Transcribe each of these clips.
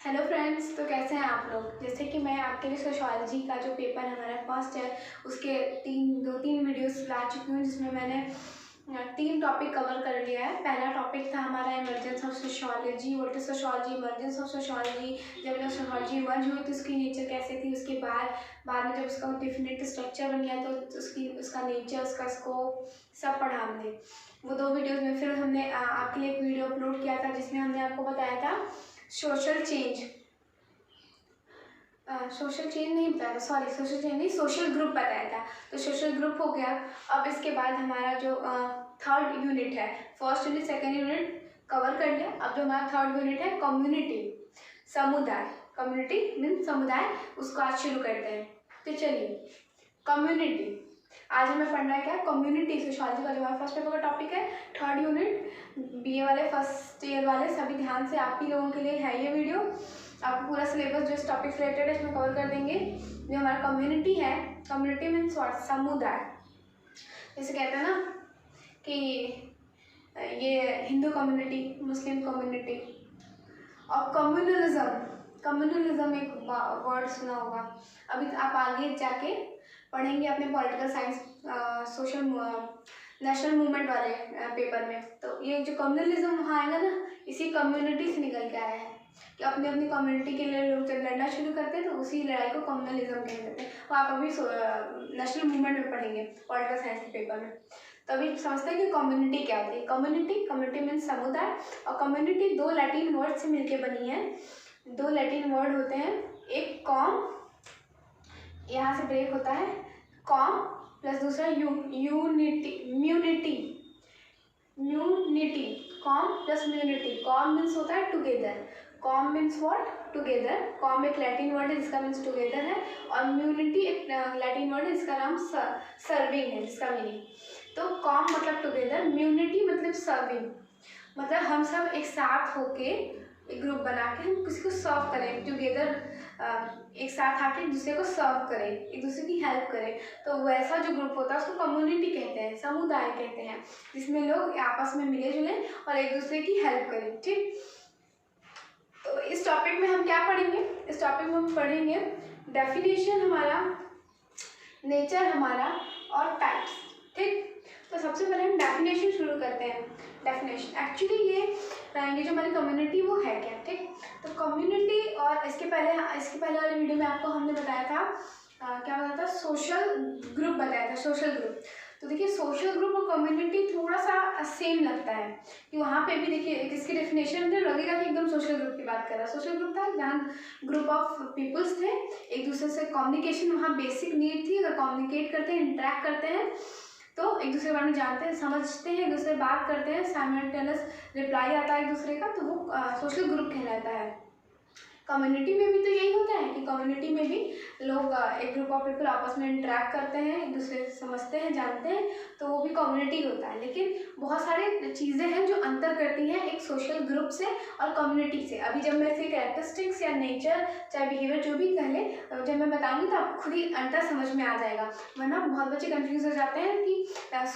Hello friends, तो कैसे हैं आप लोग। जैसे कि मैं आपके लिए सोशियोलॉजी का जो पेपर हमारा फर्स्ट है उसके दो तीन वीडियोस ला चुकी हूँ, जिसमें मैंने 3 टॉपिक कवर कर लिया है। पहला टॉपिक था हमारा emergence of sociology, what is sociology, emergence of sociology. जब सोशियोलॉजी इमर्ज हुई तो उसकी नेचर कैसे थी, उसके बाद में जब उसका डेफिनेट स्ट्रक्चर बन गया तो उसका नेचर, उसका स्कोप सब पढ़ा हमने। वो 2 वीडियोज़ में फिर हमने आपके लिए एक वीडियो अपलोड किया था जिसमें हमने आपको बताया था सोशल चेंज नहीं बताया था, सॉरी, सोशल चेंज नहीं, सोशल ग्रुप बताया था। तो सोशल ग्रुप हो गया। अब इसके बाद हमारा जो थर्ड यूनिट है, first unit second unit cover कर लिया। अब जो हमारा थर्ड यूनिट है कम्युनिटी, समुदाय, कम्युनिटी मीन्स समुदाय, उसको आज शुरू करते हैं। तो चलिए, कम्युनिटी आज हमें पढ़ना है क्या, कम्युनिटी। सोशियोलॉजी का जो हमारा फर्स्ट पेपर का टॉपिक है, थर्ड यूनिट। बीए वाले, फर्स्ट ईयर वाले सभी ध्यान से, आप ही लोगों के लिए है ये वीडियो। आपको पूरा सिलेबस जो इस टॉपिक से रिलेटेड है इसमें कवर कर देंगे। जो हमारा कम्युनिटी है, कम्युनिटी मीन्स व्हाट, समुदाय। जैसे कहते हैं ना कि ये हिंदू कम्युनिटी, मुस्लिम कम्युनिटी। और कम्युनलिज्म एक वर्ड सुना होगा। अभी आप आगे जाके पढ़ेंगे अपने political science social national movement वाले पेपर में। तो ये जो कम्युनलिज्म वहाँ आएगा ना, इसी कम्युनिटी से निकल के आया है कि अपनी अपनी कम्युनिटी के लिए लोग जब लड़ना शुरू करते हैं तो उसी लड़ाई को कम्युनलिज्म कह देते हैं। वो आप अभी नेशनल मूवमेंट में पढ़ेंगे पॉलिटिकल साइंस के पेपर में, तभी समझते हैं कि कम्युनिटी क्या होती है। कम्युनिटी मीन्स समुदाय। और कम्युनिटी 2 लैटिन वर्ड से मिलके बनी है। 2 लैटिन वर्ड होते हैं, एक कॉम, यहाँ से ब्रेक होता है, कॉम प्लस दूसरा unity, com plus munity. Com means होता है together, com means what, together. Com एक लैटिन वर्ड है जिसका मीन्स टुगेदर है, और म्यूनिटी एक लैटिन वर्ड है जिसका नाम सर्विंग है, जिसका मीनिंग। तो कॉम मतलब टुगेदर, म्यूनिटी मतलब सर्विंग, मतलब हम सब एक साथ होके एक ग्रुप बना के हम किसी को सर्व करें, टुगेदर एक साथ आके एक दूसरे को सर्व करें, एक दूसरे की हेल्प करें। तो वैसा जो ग्रुप होता है उसको कम्युनिटी कहते हैं, समुदाय कहते हैं, जिसमें लोग आपस में मिले जुले और एक दूसरे की हेल्प करें। ठीक, तो इस टॉपिक में हम क्या पढ़ेंगे, इस टॉपिक में हम पढ़ेंगे डेफिनेशन हमारा, नेचर हमारा और टाइप्स। ठीक, तो सबसे पहले हम डेफिनेशन शुरू करते हैं। डेफिनेशन एक्चुअली ये जो हमारी कम्युनिटी वो है क्या। ठीक, तो कम्युनिटी, और इसके पहले वाले वीडियो में आपको हमने बताया था क्या बताया था, सोशल ग्रुप बताया था, सोशल ग्रुप। तो देखिए, सोशल ग्रुप और कम्युनिटी थोड़ा सा सेम लगता है कि वहाँ पे भी देखिए इसकी डेफिनेशन तो लगेगा कि एकदम सोशल ग्रुप की बात कर रहा है। सोशल ग्रुप था जहाँ ग्रुप ऑफ पीपल्स थे, एक दूसरे से कम्युनिकेशन वहाँ बेसिक नीड थी। अगर कम्युनिकेट करते हैं, इंटरेक्ट करते हैं तो एक दूसरे के बारे में जानते हैं, समझते हैं, एक दूसरे बात करते हैं, साइमल्टेनियस रिप्लाई आता है एक दूसरे का, तो वो सोशल ग्रुप कहलाता है। कम्युनिटी में भी तो यही होता है कि कम्युनिटी में भी लोग एक ग्रुप ऑफ पीपल आपस में इंटरेक्ट करते हैं, एक दूसरे से समझते हैं, जानते हैं, तो वो भी कम्युनिटी होता है। लेकिन बहुत सारे चीज़ें हैं जो अंतर करती हैं एक सोशल ग्रुप से और कम्युनिटी से। अभी जब मैं फिर कैरेक्टरिस्टिक्स या नेचर चाहे बिहेवियर जो भी कह ले, जब मैं बताऊँगी तो आपको खुद ही अंतर समझ में आ जाएगा। वरना बहुत बच्चे कन्फ्यूज़ हो जाते हैं कि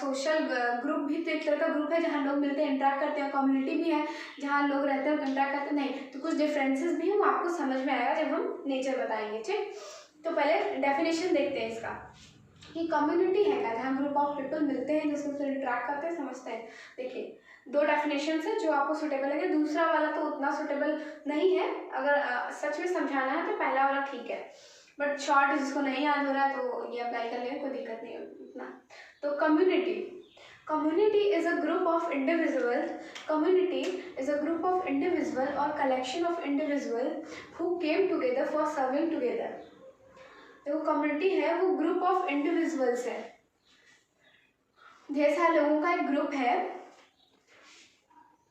सोशल ग्रुप भी तो एक तरह का ग्रुप है जहाँ लोग मिलते हैं, इंटरेक्ट करते हैं, कम्युनिटी भी है जहाँ लोग रहते हैं, इंटरेक्ट करते हैं। नहीं, तो कुछ डिफरेंसेस भी हैं, वो आपको समझ में आएगा जब हम नेचर बताएंगे। ठीक, तो पहले डेफिनेशन देखते हैं इसका कि कम्युनिटी है क्या, जहाँ ग्रुप ऑफ पीपल मिलते हैं, जिसमें इंटरेक्ट करते हैं, समझते हैं। देखिए, 2 डेफिनेशन है जो आपको सुटेबल लगे, दूसरा वाला तो उतना सुटेबल नहीं है। अगर सच में समझाना है तो पहला वाला ठीक है, बट शॉर्ट जिसको नहीं याद हो रहा है तो ये अप्लाई कर लेंगे, कोई दिक्कत नहीं है उतना। तो community is a group of individuals. Community is a group of individual or collection of individual who came together for serving together. देखो, कम्युनिटी है वो ग्रुप ऑफ इंडिविजुअल्स है, ढेर सारे लोगों का एक ग्रुप है।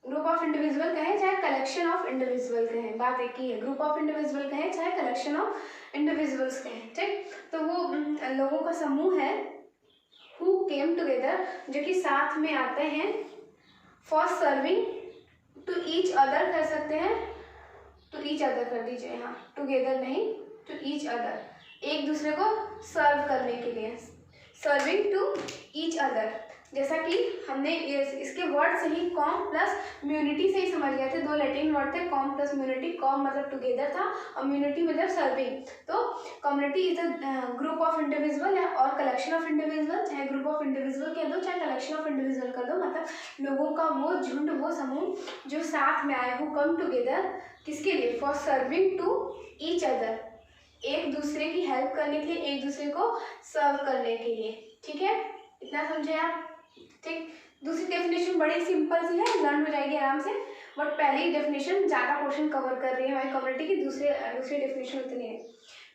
ग्रुप ऑफ इंडिविजुअल कहें चाहे कलेक्शन ऑफ इंडिविजुअल कहें, बात एक ही है। ग्रुप ऑफ इंडिविजुअल कहें चाहे कलेक्शन ऑफ इंडिविजुअल्स कहें। ठीक, तो वो लोगों का समूह है who came together, जो कि साथ में आते हैं for serving to each other, कर सकते हैं to each other कर दीजिए यहाँ, together नहीं, to each other, एक दूसरे को सर्व करने के लिए, serving to each other, जैसा कि हमने इसके वर्ड से ही कॉम प्लस म्यूनिटी से ही समझ गए थे। दो लैटिन वर्ड थे, कॉम प्लस म्यूनिटी। कॉम मतलब टुगेदर था और म्यूनिटी मतलब सर्विंग। तो community is a group of individual और कलेक्शन ऑफ इंडिविजुअल, चाहे ग्रुप ऑफ इंडिविजुअल कह दो चाहे कलेक्शन ऑफ इंडिविजुअल कर दो, मतलब लोगों का वो झुंड, वो समूह जो साथ में आए, हु कम टुगेदर, किसके लिए? For serving to each other, एक दूसरे की हेल्प करने के लिए, एक दूसरे को सर्व करने के लिए। ठीक है, इतना समझे आप? ठीक। दूसरी डेफिनेशन बड़ी सिंपल सी है, लर्न हो जाएगी आराम से, बट पहली डेफिनेशन ज़्यादा पोर्शन कवर कर रही है हमारी कम्युनिटी की, दूसरी डेफिनेशन उतनी है।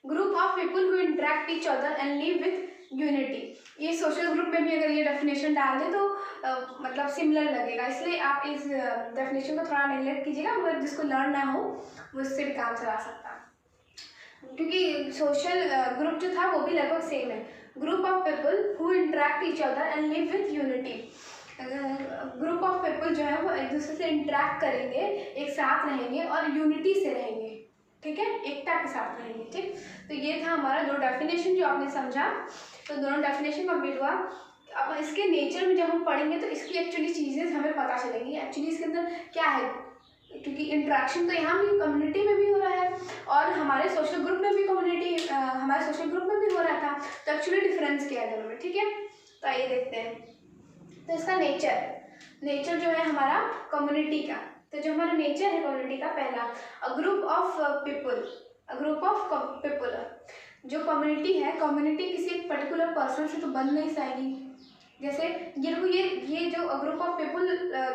Group of people who interact each other and live with unity. ये सोशल ग्रुप में भी अगर ये डेफिनेशन डाल दें तो मतलब सिमिलर लगेगा, इसलिए आप इस डेफिनेशन को थोड़ा नेगलेक्ट कीजिएगा, मगर जिसको लर्न ना हो वो इससे भी काम चला सकता है, क्योंकि सोशल ग्रुप जो था वो भी लगभग सेम है। Group of people who interact each other and live with unity. Group of people जो है वो एक दूसरे से इंटरेक्ट करेंगे, एक साथ रहेंगे और यूनिटी से रहेंगे। ठीक है, एकता के साथ रहेंगे। ठीक, तो ये था हमारा दो डेफिनेशन जो आपने समझा, तो दोनों डेफिनेशन कंप्लीट हुआ। अब इसके नेचर में जब हम पढ़ेंगे तो इसकी एक्चुअली चीज़ें हमें पता चलेंगी, एक्चुअली इसके अंदर क्या है, क्योंकि इंट्रैक्शन तो यहाँ भी कम्युनिटी में भी हो रहा है और हमारे सोशल ग्रुप में भी हमारे सोशल ग्रुप में भी हो रहा था, तो एक्चुअली डिफरेंस क्या है दोनों में। ठीक है, तो आइए देखते हैं। तो इसका नेचर जो है हमारा कम्युनिटी का, तो जो हमारा नेचर है कम्युनिटी का, पहला अ ग्रुप ऑफ पीपल। जो कम्युनिटी है, कम्युनिटी किसी एक पर्टिकुलर पर्सन से तो बन नहीं पाएगी। जैसे ये जो ग्रुप ऑफ पीपल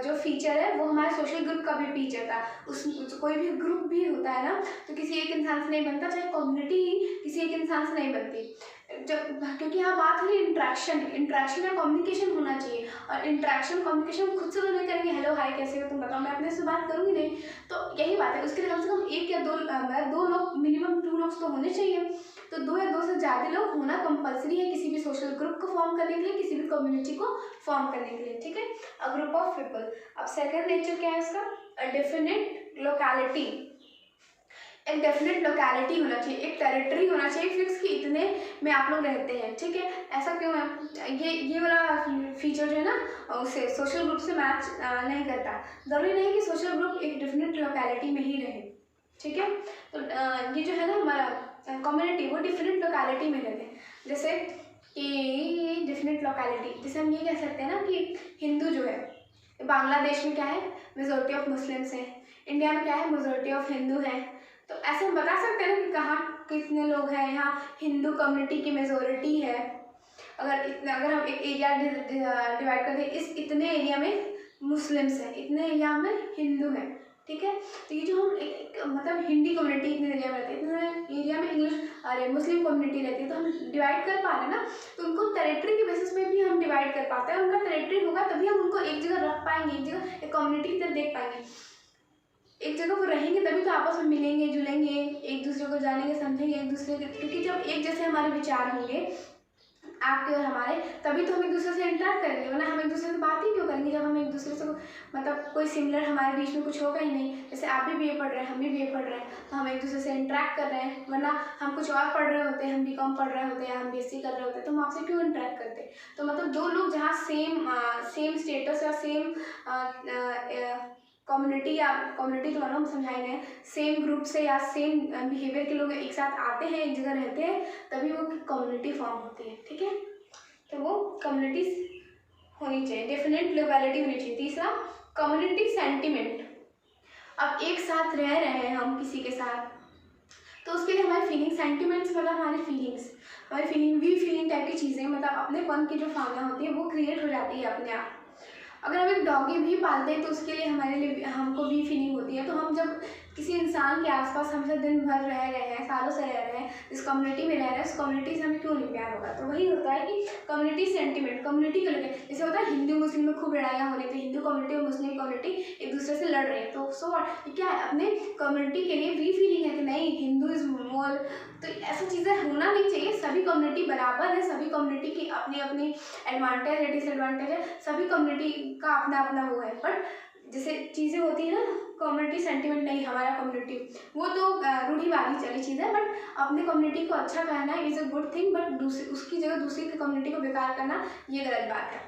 जो फीचर है वो हमारे सोशल ग्रुप का भी फीचर था। कोई भी ग्रुप भी होता है ना तो किसी एक इंसान से नहीं बनता, चाहे कम्युनिटी ही किसी एक इंसान से नहीं बनती। जब क्योंकि यहाँ बात हुई इंट्रैक्शन या कम्युनिकेशन होना चाहिए, और इंट्रैक्शन कम्युनिकेशन खुद से तो नहीं करेंगे, हेलो हाय कैसे हो तुम बताओ, मैं अपने से बात करूँगी नहीं। तो यही बात है, उसके लिए कम से कम एक या दो लोग, मिनिमम 2 लोग तो होने चाहिए। तो 2 या 2 से ज़्यादा लोग होना कंपलसरी है किसी भी सोशल ग्रुप को फॉर्म करने के लिए, किसी भी कम्युनिटी को फॉर्म करने के लिए। ठीक है, अ ग्रुप ऑफ पीपल। अब सेकंड नेचर क्या है इसका? A definite locality. एक डेफिनेट लोकेलिटी होना चाहिए, एक टेरिटरी होना चाहिए फिक्स कि इतने में आप लोग रहते हैं। ठीक है, ऐसा क्यों है? ये वाला फीचर जो है ना उसे सोशल ग्रुप से मैच नहीं करता। ज़रूरी नहीं कि सोशल ग्रुप एक डेफिनेट लोकेलिटी में ही रहे। ठीक है, तो ये जो है ना हमारा कम्युनिटी, वो डिफरेंट लोकेलिटी में रहते हैं। जैसे कि डिफरेंट लोकेलिटी, जैसे हम ये कह सकते हैं ना कि हिंदू जो है, बांग्लादेश में क्या है, मेजॉरिटी ऑफ मुस्लिम्स है, इंडिया में क्या है, मेजॉरिटी ऑफ हिंदू है। तो ऐसे हम बता सकते हैं ना कि कहाँ कितने लोग हैं, यहाँ हिंदू कम्युनिटी की मेजॉरिटी है। अगर हम एक एरिया डिवाइड कर दें, इस इतने एरिया में मुस्लिम्स हैं, इतने एरिया में हिंदू हैं। ठीक है, तो ये जो हम मतलब हिंदी कम्युनिटी इतने एरिया में रहती है, इतने एरिया में मुस्लिम कम्युनिटी रहती है, तो हम डिवाइड कर पा रहे हैं ना। तो उनको टेरिटरी के बेसिस में भी हम डिवाइड कर पाते हैं, उनका टेरिटरी होगा तभी हम उनको एक जगह रख पाएंगे, एक जगह एक कम्युनिटी की तरह देख पाएंगे। एक जगह वो रहेंगे तभी तो आपस में मिलेंगे जुलेंगे, एक दूसरे को जानेंगे समझेंगे एक दूसरे के, क्योंकि जब एक जैसे हमारे विचार होंगे आपके और हमारे, तभी तो हम एक दूसरे से इंटरेक्ट करेंगे, वरना हम एक दूसरे से बात ही क्यों करेंगे जब हम एक दूसरे से मतलब कोई सिमिलर हमारे बीच में कुछ होगा ही नहीं। जैसे आप भी BA पढ़ रहे हैं, हम भी BA पढ़ रहे हैं, तो हम एक दूसरे से इंटरेक्ट कर रहे हैं, वरना हम कुछ और पढ़ रहे होते हैं, हम BCom पढ़ रहे होते हैं, हम BSc कर रहे होते हैं, तो हम आपसे क्यों इंटरेक्ट करते? तो मतलब दो लोग जहाँ सेम स्टेटस या सेम कम्युनिटी तो हम समझाएंगे, सेम ग्रुप से या सेम बिहेवियर के लोग एक साथ आते हैं, एक जगह रहते हैं, तभी वो कम्युनिटी फॉर्म होती है। ठीक है, तो वो कम्युनिटीज होनी चाहिए, डेफिनेट लोकेलिटी होनी चाहिए। तीसरा कम्युनिटी सेंटिमेंट। अब एक साथ रह रहे हैं हम किसी के साथ, तो उसके लिए हमारी फीलिंग, सेंटिमेंट्स मतलब हमारी फीलिंग टाइप की चीज़ें, मतलब अपनेपन की जो भावना होती है वो क्रिएट हो जाती है अपने आप। अगर हम एक डॉगी भी पालते हैं तो उसके लिए हमको भी फीलिंग होती है। तो हम जब किसी इंसान के आसपास हमसे दिन भर रह रहे हैं, सालों से रह रहे हैं, इस कम्युनिटी में रह रहे हैं, उस कम्युनिटी से हमें क्यों नहीं प्यार होगा? तो वही होता है कि कम्युनिटी सेंटिमेंट, कम्युनिटी को लेकर, जैसे होता है हिंदू मुस्लिम में खूब लड़ाइयाँ हो रही थी, हिंदू कम्युनिटी और मुस्लिम कम्युनिटी एक दूसरे से लड़ रहे हैं, तो सो क्या है, अपने कम्युनिटी के लिए भी फीलिंग है कि नहीं हिंदू इज मोर। तो ऐसी चीज़ें होना नहीं चाहिए, सभी कम्युनिटी बराबर है, सभी कम्युनिटी की अपनी अपनी एडवांटेज है, डिसएडवांटेज है, सभी कम्युनिटी का अपना अपना वो है। बट जैसे चीज़ें होती है ना, कम्युनिटी सेंटिमेंट नहीं हमारा कम्युनिटी, वो तो रूढ़िवादी चली चीज़ है, बट अपने कम्युनिटी को अच्छा कहना is a good thing, but उसकी जगह दूसरी की कम्युनिटी को बेकार करना ये गलत बात है।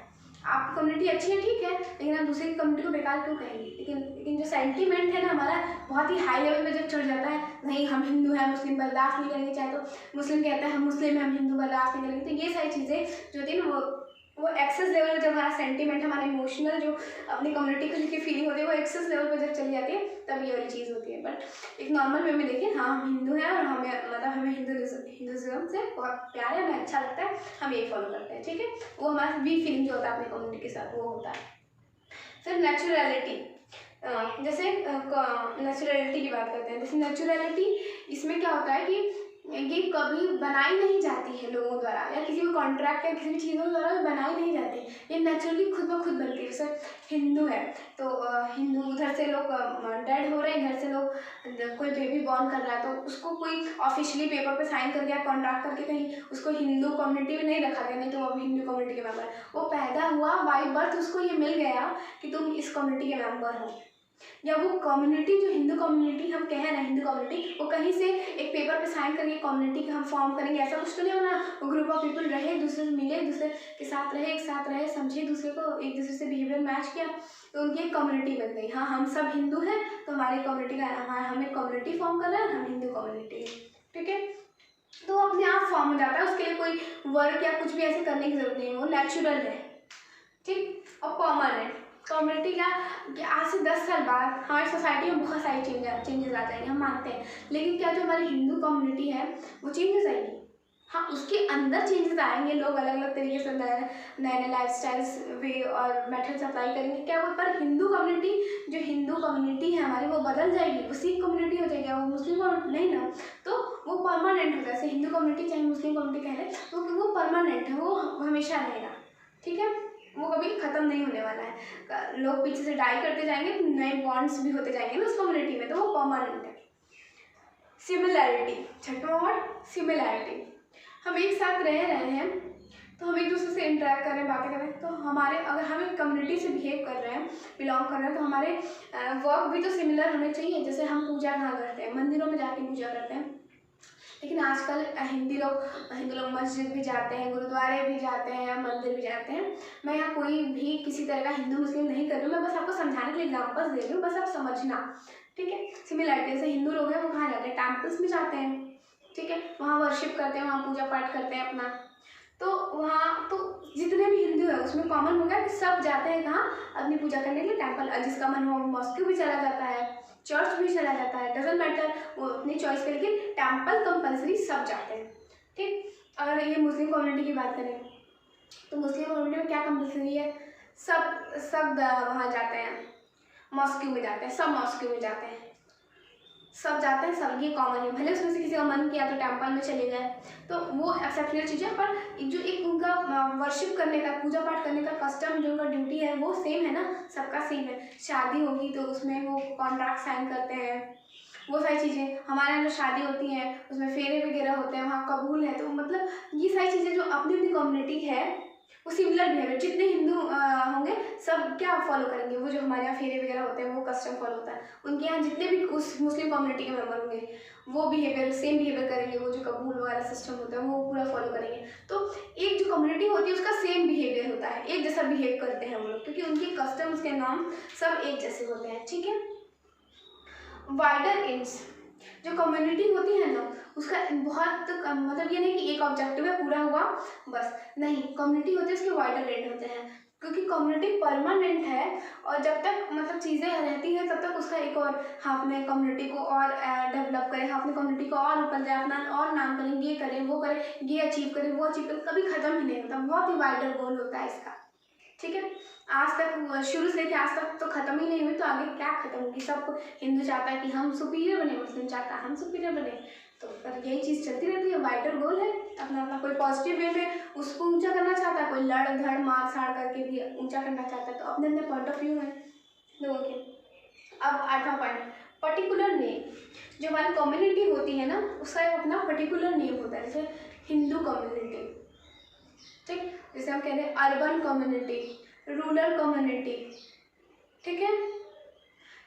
आपकी कम्युनिटी अच्छी है ठीक है, लेकिन आप दूसरी कम्युनिटी को बेकार क्यों कहेंगे। लेकिन जो सेंटीमेंट है ना हमारा बहुत ही हाई लेवल पे जब चढ़ जाता है, नहीं हम हिंदू हैं मुस्लिम बर्दाश्त नहीं करेंगे, चाहे तो मुस्लिम कहता है हम मुस्लिम हैं हम हिंदू बर्दाश्त नहीं करेंगे, तो ये सारी चीज़ें जो होती है ना वो एक्सेस लेवल जब हमारा सेंटीमेंट हमारा इमोशनल जो अपनी कम्युनिटी को लेकर फीलिंग होती है वो एक्सेस लेवल पर जब चली जाती है तब ये वाली चीज़ होती है। बट एक नॉर्मल वे में देखिए, हाँ हम हिंदू हैं और हमें मतलब हमें हिंदुज़्म से बहुत प्यार है, हमें अच्छा लगता है, हम यही फॉलो करते हैं ठीक है। वो हमारा वी फीलिंग जो होता है अपनी कम्युनिटी के साथ वो होता है। फिर नेचुरलिटी, जैसे नेचुरलिटी की बात करते हैं। जैसे नेचुरलिटी इसमें क्या होता है कि ये कभी बनाई नहीं जाती है लोगों द्वारा या किसी भी कॉन्ट्रैक्ट या किसी भी चीज़ों द्वारा बनाई नहीं जाती, ये नेचुरली खुद ब खुद बनती है। जैसे हिंदू है तो हिंदू उधर से लोग डेड हो रहे हैं, घर से लोग कोई बेबी बॉर्न कर रहा है तो उसको कोई ऑफिशियली पेपर पे साइन कर दिया कॉन्ट्रैक्ट करके, कहीं उसको हिंदू कम्युनिटी में नहीं रखा गया, नहीं तो वो हिंदू कम्युनिटी के मेम्बर है। वो पैदा हुआ बाय बर्थ, उसको ये मिल गया कि तुम इस कम्युनिटी के मेम्बर हो, या वो कम्युनिटी जो हिंदू कम्युनिटी हम कहें ना हिंदू कम्युनिटी, वो कहीं से एक पेपर पे साइन करके कम्युनिटी हम फॉर्म करेंगे ऐसा कुछ तो नहीं होना। वो ग्रुप ऑफ पीपल रहे, एक दूसरे से मिले, एक दूसरे के साथ रहे, एक साथ रहे, समझे दूसरे को, एक दूसरे से बिहेवियर मैच किया तो उनकी एक कम्युनिटी बन गई। हाँ हम सब हिंदू हैं तो हमारी कम्युनिटी का हम एक कम्युनिटी फॉर्म कर रहे हैं, हम हिंदू कम्युनिटी ठीक है। तो अपने आप फॉर्म हो जाता है, उसके लिए कोई वर्क या कुछ भी ऐसे करने की जरूरत नहीं है, वो नेचुरल है ठीक। और परमानेंट कम्युनिटी का कि आज से 10 साल बाद हमारी सोसाइटी में बहुत सारी चेंजेस आ जाएंगे, हम मानते हैं, लेकिन क्या जो हमारी हिंदू कम्युनिटी है वो चेंजेस आएगी? हाँ उसके अंदर चेंजेस आएंगे, लोग अलग अलग तरीके से नए नए लाइफ स्टाइल्स वे और मेथड्स अप्लाई करेंगे क्या वो, पर हिंदू कम्युनिटी जो हिंदू कम्युनिटी है हमारी वो बदल जाएगी, वो सिख कम्युनिटी हो जाएगी, वो मुस्लिम कम्युनिटी नहीं ना, तो वो परमानेंट होता है। जैसे हिंदू कम्युनिटी चाहे मुस्लिम कम्युनिटी कह लें वो परमानेंट है, वो हमेशा रहेगा ठीक है, वो कभी ख़त्म नहीं होने वाला है। लोग पीछे से डाई करते जाएंगे, नए बॉन्ड्स भी होते जाएंगे ना उस कम्युनिटी में, तो वो परमानेंट है। सिमिलैरिटी, छठवां वर्ड सिमिलैरिटी, हम एक साथ रह रहे हैं तो हम एक दूसरे से इंटरेक्ट कर रहे हैं, बातें कर रहे हैं, तो हमारे अगर हम एक कम्युनिटी से बिहेव कर रहे हैं, बिलोंग कर रहे हैं, तो हमारे वर्क भी तो सिमिलर होने चाहिए। जैसे हम पूजा कहाँ करते हैं, मंदिरों में जाके पूजा करते हैं, लेकिन आजकल हिंदू लोग मस्जिद भी जाते हैं, गुरुद्वारे भी जाते हैं, मंदिर भी जाते हैं। मैं यहाँ कोई भी किसी तरह का हिंदू मुस्लिम नहीं कर रही हूँ, मैं बस आपको समझाने के लिए एग्जाम्पल्स दे रही हूँ, बस आप समझना ठीक है। सिमिलरिटी जैसे हिंदू लोग हैं वो कहाँ जाते हैं, टेम्पल्स में जाते हैं ठीक है, वहाँ वर्शिप करते हैं, वहाँ पूजा पाठ करते हैं अपना, तो वहाँ तो जितने भी हिंदू हैं उसमें कॉमन हो गया कि सब जाते हैं कहाँ, अपनी पूजा करने के लिए टेम्पल, जिसका मन हो मॉस्क भी चला जाता है, चर्च भी चला जाता है, डजेंट मैटर वो अपनी चॉइस पे, लेकिन टेम्पल कंपलसरी सब जाते हैं ठीक। अगर ये मुस्लिम कम्युनिटी की बात करें तो मुस्लिम कम्युनिटी में क्या कंपलसरी है, सब वहाँ जाते हैं, मॉस्क में जाते हैं, सब मॉस्क में जाते हैं, सब जाते हैं, सब ये कॉमन है। भले उसमें से किसी का मन किया तो टेम्पल में चले गए, तो वो एक्सेप्शनल चीज़ है, पर जो एक उनका वर्शिप करने का, पूजा पाठ करने का कस्टम जो उनका ड्यूटी है वो सेम है ना, सबका सेम है। शादी होगी तो उसमें वो कॉन्ट्रैक्ट साइन करते हैं, वो सारी चीज़ें। हमारे यहाँ जो शादी होती है उसमें फेरे वगैरह होते हैं, वहाँ कबूल है, तो मतलब ये सारी चीज़ें जो अपनी अपनी कम्युनिटी है वो सिमिलर बिहेवियर, जितने हिंदू होंगे सब क्या फॉलो करेंगे, वो जो हमारे यहाँ फेरे वगैरह होते हैं वो कस्टम फॉलो होता है, उनके यहाँ जितने भी उस मुस्लिम कम्युनिटी के मेंबर होंगे वो बिहेवियर सेम बिहेवियर करेंगे, वो जो कबूल वगैरह सिस्टम होता है वो पूरा फॉलो करेंगे। तो एक जो कम्युनिटी होती है उसका सेम बिहेवियर होता है, एक जैसा बिहेव करते हैं वो लोग, क्योंकि उनके कस्टम्स के नाम सब एक जैसे होते हैं ठीक है। वाइडर एम्स, जो कम्युनिटी होती है ना उसका बहुत मतलब ये नहीं कि एक ऑब्जेक्टिव है पूरा हुआ बस, नहीं, कम्युनिटी होती है उसके वाइडर एंड होते हैं, क्योंकि कम्युनिटी परमानेंट है और जब तक मतलब चीज़ें रहती हैं तब तक उसका एक और हाँ अपने कम्युनिटी को और डेवलप करें, हाँ अपनी कम्युनिटी को और ऊपर जाए, अपना और नाम करें, ये करें वो करें, ये अचीव करें वो अचीव करें, कभी ख़त्म ही नहीं होता, बहुत ही वाइडर गोल होता है इसका ठीक है। आज तक शुरू से लेकर आज तक तो ख़त्म ही नहीं हुई, तो आगे क्या ख़त्म होगी। सब हिंदू चाहता है कि हम सुपीरियर बने, मुस्लिम चाहता है हम सुपीरियर बने, तो पर यही चीज़ चलती रहती है, वाइडर गोल है अपना अपना। कोई पॉजिटिव वे में उसको ऊंचा करना चाहता है, कोई लड़ धड़ मार साड़ करके भी ऊंचा करना चाहता है, तो अपने अपने पॉइंट ऑफ व्यू है लोगों के। अब 8वां पॉइंट, पर्टिकुलर नेम, जो हमारी कम्युनिटी होती है ना उसका एक अपना पर्टिकुलर नेम होता है, जैसे हिंदू कम्युनिटी ठीक, जैसे हम कहते हैं अर्बन कम्युनिटी, रूरल कम्युनिटी ठीक है,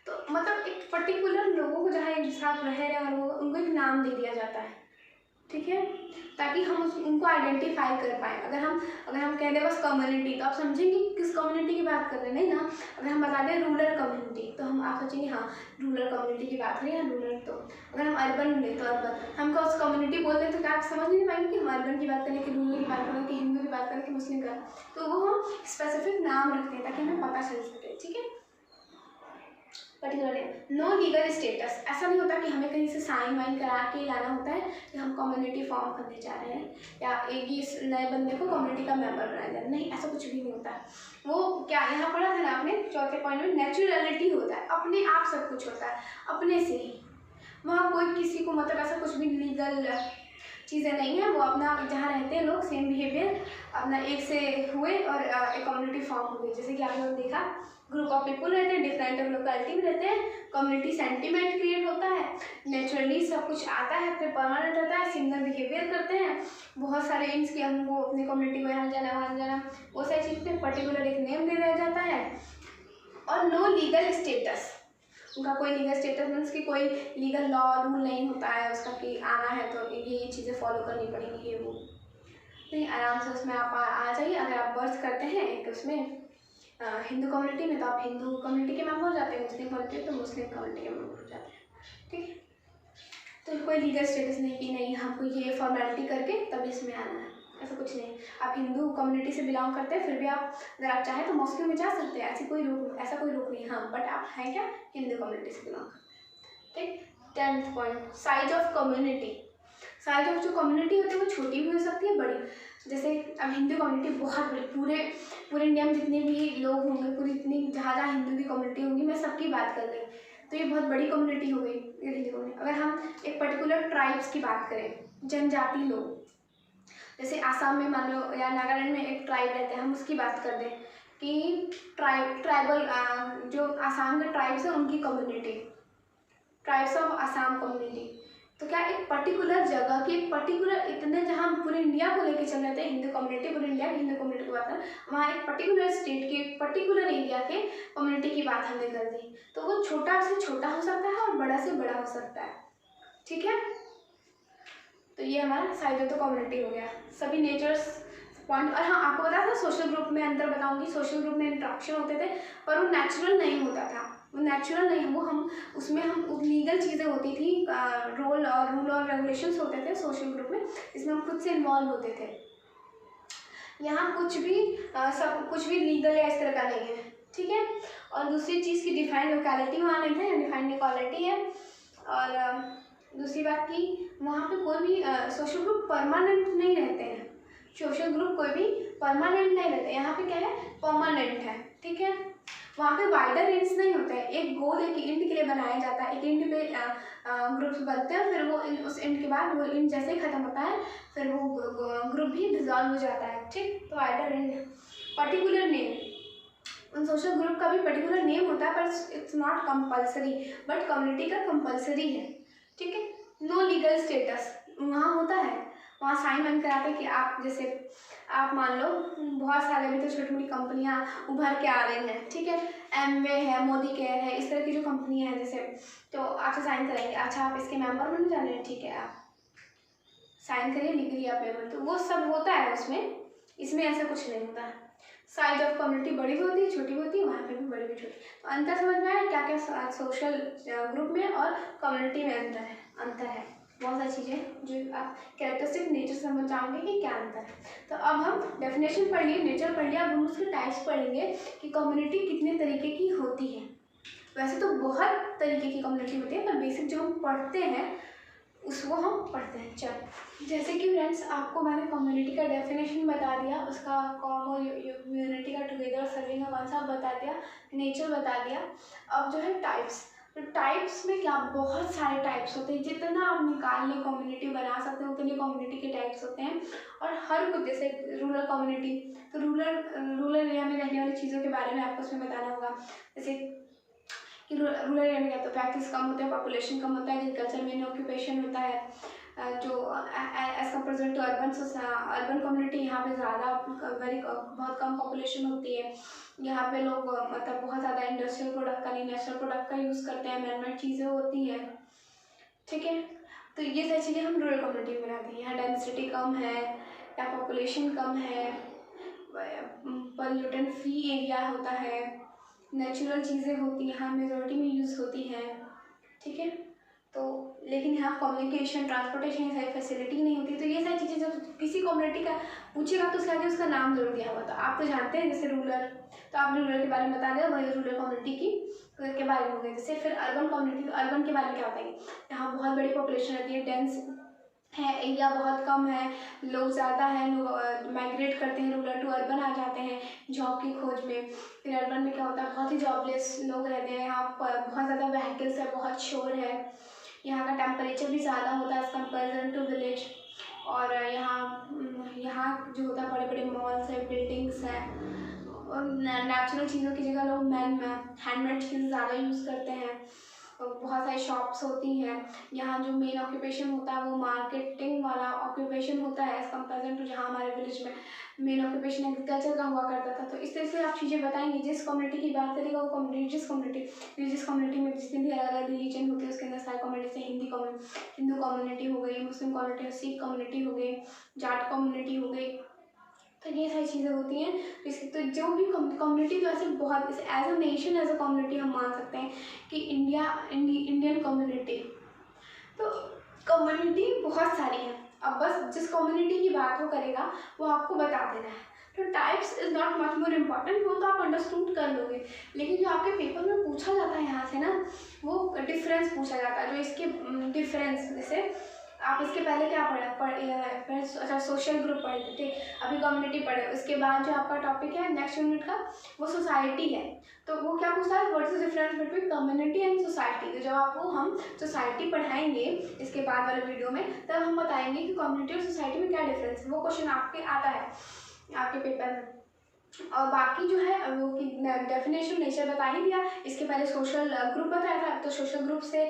तो मतलब एक पर्टिकुलर लोगों को जहाँ एक साथ रह रहे हैं उनको एक नाम दे दिया जाता है ठीक है, ताकि हम उनको आइडेंटिफाई कर पाएँ। अगर हम कह दें बस कम्युनिटी, तो आप समझेंगे किस कम्युनिटी की बात कर रहे हैं, नहीं ना। अगर हम बता दें रूरल कम्युनिटी, तो हम आप सोचेंगे हाँ रूरल कम्युनिटी की बात करें या रूरल। तो अगर हम अर्बन लें तो अर्बन, हम उस कम्युनिटी बोल दें तो क्या आप समझ नहीं पाएंगे कि हम अर्बन की बात करें कि रूरल की बात करें कि हिंदू की बात करें कि मुस्लिम का। तो वो हम स्पेसिफिक नाम रखते हैं ताकि हमें पता चल सके, ठीक है। पर्टिकुलर नो लीगल स्टेटस, ऐसा नहीं होता कि हमें कहीं से साइन वाइन करा के लाना होता है कि हम कम्युनिटी फॉर्म करने जा रहे हैं या एक ही नए बंदे को कम्युनिटी का मेंबर बनाया जा रहा है, नहीं, ऐसा कुछ भी नहीं होता है। वो क्या यहाँ पढ़ा था ना आपने चौथे पॉइंट में, नेचुरलिटी होता है, अपने आप सब कुछ होता है, अपने से ही। वहाँ कोई किसी को मतलब ऐसा कुछ भी लीगल चीज़ें नहीं है, वो अपना जहाँ रहते हैं लोग सेम बिहेवियर अपना एक से हुए और एक कम्युनिटी फॉर्म हो गई। जैसे कि आप लोग देखा ग्रुप ऑफ पीपल रहते हैं, डिफरेंट लोकेलिटी में रहते हैं, कम्युनिटी सेंटीमेंट क्रिएट होता है, नेचुरली सब कुछ आता है, फिर परमानेंट रहता है, सिमिलर बिहेवियर करते हैं, बहुत सारे एम्स की हमको अपनी कम्युनिटी को यहाँ जाना वहाँ जाना, वो सारी चीज़ पे पर्टिकुलर एक नेम दे दिया जाता है। और नो लीगल स्टेटस, उनका कोई लीगल स्टेटस मीन्स कि कोई लीगल लॉ रूल नहीं होता है उसका कि आना है तो ये चीज़ें फॉलो करनी पड़ेंगी, ये वो नहीं, आराम से उसमें आप आ जाइए। अगर आप बर्थ करते हैं एक उसमें हिंदू कम्युनिटी में तो आप हिंदू कम्युनिटी के मेंबर हो जाते हैं, मुस्लिम कम्युनिटी तो मुस्लिम कम्युनिटी के मेंबर हो जाते हैं, ठीक है। तो कोई लीगल स्टेटस नहीं कि नहीं हमको ये फॉर्मेलिटी करके तब इसमें आना है, ऐसा कुछ नहीं। आप हिंदू कम्युनिटी से बिलोंग करते हैं फिर भी आप अगर आप चाहें तो मॉस्क में जा सकते हैं, ऐसा कोई रोक नहीं, हाँ, बट आप हैं क्या हिंदू कम्युनिटी से बिलोंग करते हैं, ठीक। 10th point, size of community. Size of जो कम्युनिटी होती है वो छोटी भी हो सकती है बड़ी। जैसे अब हिंदू कम्युनिटी बहुत बड़ी, पूरे इंडिया में जितने भी लोग होंगे, पूरी इतनी जहाँ हिंदू की कम्युनिटी होंगी, मैं सबकी बात कर रही हूँ, तो ये बहुत बड़ी कम्युनिटी हो गई हिंदू कम्युनिटी। अगर हम एक पर्टिकुलर ट्राइब्स की बात करें, जनजाति लोग, जैसे आसाम में मान लो या नागालैंड में एक ट्राइब रहते हैं, हम उसकी बात कर दें कि ट्राइबल जो आसाम के ट्राइब्स हैं उनकी community, tribes of Assam community, तो क्या एक पर्टिकुलर जगह की एक पर्टिकुलर इतने जहाँ हम पूरे इंडिया को लेके चल रहे थे हिंदू कम्युनिटी, पूरे इंडिया की हिंदू कम्युनिटी की बात करें, वहाँ एक पर्टिकुलर स्टेट की पर्टिकुलर एरिया के कम्युनिटी की बात हमने कर दी, तो वो छोटा से छोटा हो सकता है और बड़ा से बड़ा हो सकता है, ठीक है। तो ये हमारा साइज ऑफ द कम्युनिटी हो गया, सभी नेचर्स पॉइंट। और हाँ, आपको पता था सोशल ग्रुप में अंतर बताऊंगी, सोशल ग्रुप में इंट्रैक्शन होते थे पर वो नेचुरल नहीं होता था, वो नेचुरल नहीं, वो हम उसमें हम लीगल चीज़ें होती थी, रूल और रेगुलेशंस होते थे सोशल ग्रुप में, इसमें हम खुद से इन्वॉल्व होते थे। यहाँ कुछ भी लीगल या इस तरह का नहीं है, ठीक है। और दूसरी चीज़ की डिफाइंड लोकेलिटी वहाँ नहीं है, डिफाइंड इक्वालिटी है। और दूसरी बात की वहाँ पे कोई भी सोशल ग्रुप परमानेंट नहीं रहते हैं, सोशल ग्रुप कोई भी परमानेंट नहीं रहते, यहाँ पे क्या है परमानेंट है, ठीक है। वहाँ पे वाइडर एंड्स नहीं होते हैं, एक गोल एक एंड के लिए बनाया जाता है, एक एंड पे ग्रुप्स बनते हैं, फिर वो उस एंड के बाद वो एंड जैसे ही खत्म होता है फिर वो ग्रुप भी डिजॉल्व हो जाता है, ठीक। तो वाइडर एंड पर्टिकुलर नेम, उन सोशल ग्रुप का भी पर्टिकुलर नेम होता है पर it's not compulsory, but community का कंपल्सरी है, ठीक है। नो लीगल स्टेटस वहाँ होता है, वहाँ साइन वाइन कराते हैं कि आप जैसे आप मान लो बहुत सारे अभी तो छोटी मोटी कंपनियाँ उभर के आ रही हैं, ठीक है, एमवे है, मोदी केयर है, इस तरह की जो कंपनियाँ हैं जैसे, तो आपसे साइन कराएंगे, अच्छा आप इसके मेंबर बनने जा रहे हैं, ठीक है, आप साइन करिए, लीगली आप मेंबर, तो वो सब होता है उसमें, इसमें ऐसा कुछ नहीं होता है। साइज ऑफ कम्युनिटी बड़ी भी होती है छोटी भी होती है, वहाँ पे भी बड़ी भी छोटी, तो अंतर समझ में आया क्या क्या सोशल ग्रुप में और कम्युनिटी में अंतर है, बहुत सारी चीज़ें जो आप कैरेक्टरिस्टिक नेचर समझ जाओगे कि क्या अंतर है। तो अब हम डेफिनेशन पढ़ लिए, नेचर पढ़ लिया, अब हम उसके टाइप्स पढ़ेंगे कि कम्युनिटी कितने तरीके की होती है। वैसे तो बहुत तरीके की कम्युनिटी होती है पर बेसिक जो हम पढ़ते हैं उसको हम पढ़ते हैं। चल, जैसे कि फ्रेंड्स आपको मैंने कम्युनिटी का डेफिनेशन बता दिया, उसका कॉमन यूनिटी का टुगेदर सर्विंग का कॉन्सेप्ट बता दिया, नेचर बता दिया। अब जो है टाइप्स, तो टाइप्स में क्या बहुत सारे टाइप्स होते हैं, जितना आप निकाल लें कम्युनिटी बना सकते हैं उतने कम्युनिटी के टाइप्स होते हैं। और हर कुछ जैसे रूरल कम्युनिटी, तो रूरल एरिया में रहने वाली चीज़ों के बारे में आपको उसमें बताना होगा, जैसे कि रूरल एरिया में क्या तो फैक्ट्रीज कम होते हैं, पॉपुलेशन कम होता है, एग्रीकल्चर मेन ऑक्यूपेशन होता है, जो as compare to urban community यहाँ पे ज़्यादा बहुत कम पॉपुलेशन होती है, यहाँ पे लोग मतलब बहुत ज़्यादा इंडस्ट्रियल प्रोडक्ट का नहीं नेचुरल प्रोडक्ट का यूज़ करते हैं, मैन मेड चीज़ें होती हैं, ठीक है। तो ये सारी चीज़ें हम रूरल कम्युनिटी में बनाते हैं। यहाँ डेंसिटी कम है, या पॉपुलेशन कम है, पॉल्यूटेंट फ्री एरिया होता है, नेचुरल चीज़ें होती हैं, यहाँ मेजॉरिटी में यूज़ होती हैं, ठीक है। तो लेकिन यहाँ कम्युनिकेशन, ट्रांसपोर्टेशन, ये सारी फैसिलिटी नहीं होती। तो ये सारी चीज़ें जब किसी कम्युनिटी का पूछेगा तो उसके आगे उसका नाम जरूर दिया हुआ। तो आप तो जानते हैं जैसे रूरल, तो आपने रूरल के बारे में बता दिया, वही रूरल कम्युनिटी की के बारे में हो गया। जैसे फिर अर्बन कम्युनिटी, तो अर्बन के बारे में क्या बताएंगे, यहाँ बहुत बड़ी पॉपुलेशन रहती है, डेंस है, एरिया बहुत कम है, लोग ज़्यादा हैं, लोग माइग्रेट करते हैं, रूरल टू अर्बन आ जाते हैं जॉब की खोज में। फिर अर्बन में क्या होता है, बहुत ही जॉबलेस लोग रहते हैं, यहाँ पर बहुत ज़्यादा व्हीकल्स है, बहुत शोर है, यहाँ का टेम्परेचर भी ज़्यादा होता है एज़ कम्पेरिजन टू विलेज। और यहाँ जो होता है बड़े बड़े मॉल्स है, बिल्डिंग्स है, और नेचुरल चीज़ों की जगह लोग हैंडमेड चीज़ें ज़्यादा यूज़ करते हैं। बहुत सारी शॉप्स होती हैं। यहाँ जो मेन ऑक्यूपेशन होता है वो मार्केटिंग वाला ऑक्यूपेशन होता है एज़ कम्पेरिजन टू जहाँ हमारे विलेज में मेन ऑक्यूपेशन एग्रीकल्चर का हुआ करता था। तो इस तरह से आप चीज़ें बताएंगे। जिस कम्युनिटी की बात करेगा वो रिलीजियस कम्युनिटी में जितनी भी अलग अलग रिलीजन होती है उसके अंदर सारी कम्युनिटी से हिंदू कम्युनिटी हो गई, मुस्लिम कम्युनिटी, सिख कम्युनिटी हो गई, जाट कम्युनिटी हो गई। तो ये सारी चीज़ें होती हैं। तो जो भी कम्युनिटी, तो ऐसे बहुत as a nation, as a community हम मान सकते हैं कि इंडियन कम्युनिटी, तो कम्युनिटी बहुत सारी है। अब बस जिस कम्युनिटी की बात वो करेगा वो आपको बता देना है। तो types is not much more important, वो तो आप अंडरस्टूड कर लोगे। लेकिन जो आपके पेपर में पूछा जाता है यहाँ से ना, वो डिफरेंस पूछा जाता है। जो इसके डिफरेंस, जैसे आप इसके पहले क्या अच्छा सोशल ग्रुप पढ़े थे, अभी कम्युनिटी पढ़े, उसके बाद जो आपका टॉपिक है नेक्स्ट यूनिट का वो सोसाइटी है। तो वो क्या पूछता है, what is the difference between community and society. तो जब आपको हम सोसाइटी पढ़ाएंगे इसके बाद वाले वीडियो में, तब हम बताएंगे कि कम्युनिटी और सोसाइटी में क्या डिफरेंस है। वो क्वेश्चन आपके आता है आपके पेपर में। और बाकी जो है वो कि डेफिनेशन नेचर बता ही दिया। इसके पहले सोशल ग्रुप बताया था, तो सोशल ग्रुप से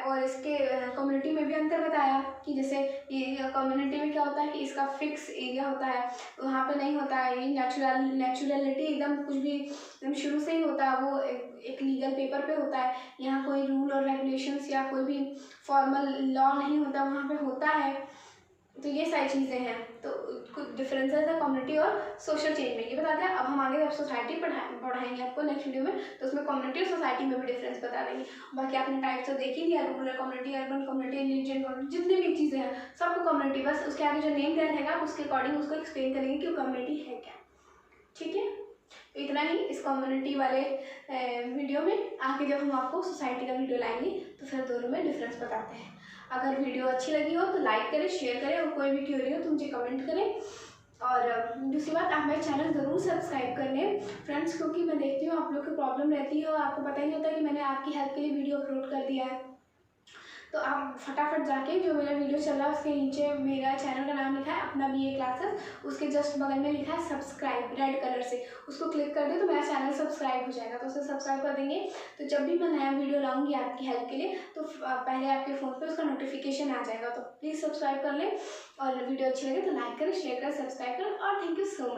और इसके कम्युनिटी में भी अंतर बताया कि जैसे ये कम्युनिटी में क्या होता है कि इसका फिक्स एरिया होता है, वहाँ पे नहीं होता है। ये नेचुरलिटी एकदम कुछ भी एकदम शुरू से ही होता है, वो एक लीगल पेपर पे होता है। यहाँ कोई रूल और रेगुलेशंस या कोई भी फॉर्मल लॉ नहीं होता, वहाँ पे होता है। तो ये सारी चीज़ें हैं। तो कुछ डिफरेंसेस है कम्युनिटी और सोशल चेंज में, ये बताते हैं। अब हम आगे जब सोसाइटी पढ़ाएंगे आपको नेक्स्ट वीडियो में, तो उसमें कम्युनिटी और सोसाइटी में भी डिफरेंस बता देंगे। बाकी आपने टाइप्स तो देख ही लिया, rural community, urban community, religion community, जितनी भी चीज़ें हैं सबको कम्युनिटी, बस उसके आगे जो नेम दिया रहेगा उसके अकॉर्डिंग उसको एक्सप्लेन करेंगे कि वो कम्युनिटी है क्या। ठीक है, तो इतना ही इस कम्युनिटी वाले वीडियो में। आगे जब हम आपको सोसाइटी का वीडियो लाएंगे तो फिर दोनों में डिफरेंस बताते हैं। अगर वीडियो अच्छी लगी हो तो लाइक करें, शेयर करें, और कोई भी क्वेरी हो तो मुझे कमेंट करें। और दूसरी बात, आप मेरे चैनल ज़रूर सब्सक्राइब कर लें फ्रेंड्स, क्योंकि मैं देखती हूँ आप लोग की प्रॉब्लम रहती है और आपको पता ही नहीं होता कि मैंने आपकी हेल्प के लिए वीडियो अपलोड कर दिया है। तो आप फटाफट जाके जो मेरा वीडियो चल रहा है उसके नीचे मेरा चैनल का नाम लिखा है अपना BA क्लासेस, उसके जस्ट बगल में लिखा है सब्सक्राइब रेड कलर से, उसको क्लिक कर दे तो मेरा चैनल सब्सक्राइब हो जाएगा। तो उसे सब्सक्राइब कर देंगे तो जब भी मैं नया वीडियो लाऊंगी आपकी हेल्प के लिए तो पहले आपके फ़ोन पे उसका नोटिफिकेशन आ जाएगा। तो प्लीज़ सब्सक्राइब कर लें, और वीडियो अच्छी लगे तो लाइक करें, शेयर करें, सब्सक्राइब करें, और थैंक यू सो मच।